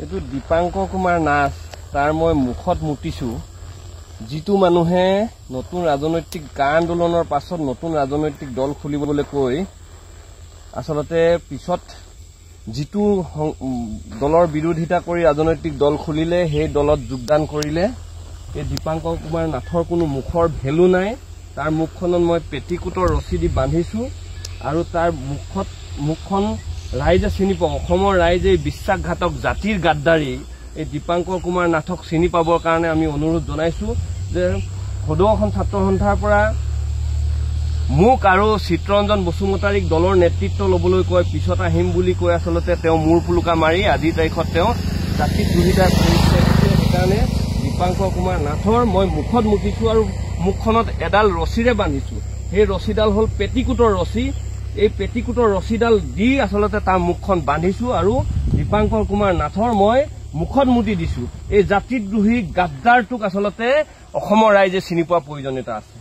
এইটো দীপাংকৰ কুমাৰ নাথ তাৰ মই মুখত মুতিছো যিটো মানুহে নতুন ৰাজনৈতিক আন্দোলনৰ পাছত নতুন ৰাজনৈতিক দল খুলিবলৈ কৈ আসলতে পিছত যিটো দলৰ বিৰোধিতা কৰি ৰাজনৈতিক দল খুলিলে সেই দলত যোগদান কৰিলে এই দীপাংকৰ কুমাৰ নাথৰ কোনো মুখৰ ভেলু নাই তাৰ মুখখনত মই পেটিকুটৰ ৰছী দি বান্ধিছো আৰু তাৰ মুখখন ৰাইজে চিনি পাব অসমৰ ৰাইজে বিশ্বাসঘাতক জাতিৰ গাদ্দাৰী এই দীপাংকৰ কুমাৰ নাথক চিনি পাবৰ কাৰণে আমি অনুৰোধ জনাইছো যে সদৌখন ছাত্ৰ সন্থাৰ পৰা মোক আৰু চিত্ৰৰঞ্জন বসুমতাৰীক দলৰ নেতৃত্ব লবলৈ কৈ পিছত আহিম বুলি কৈ আসলতে তেওঁ মূৰ পুলুকা মাৰি আজিৰ তাৰিখত তেওঁ জাতিক দুহিতা কৰিছে সেইকাৰণে দীপাংকৰ কুমাৰ নাথৰ মই মুখত মুতিছো আৰু মুখখনত এডাল ৰছীৰে বান্ধিছো সেই ৰছীডাল হল পেটিকুটৰ ৰছী এই পেটিকুটৰ ৰছীডাল দি আসলতে তাৰ মুখখন বান্ধিছো আৰু দীপাংকৰ কুমাৰ নাথৰ মই মুখত মুতি দিছো এই জাতিদ্ৰোহী গাদ্দাৰটোক আসলতে অসমৰ ৰাইজে চিনি পোৱা প্ৰয়োজনীয়তা আছে।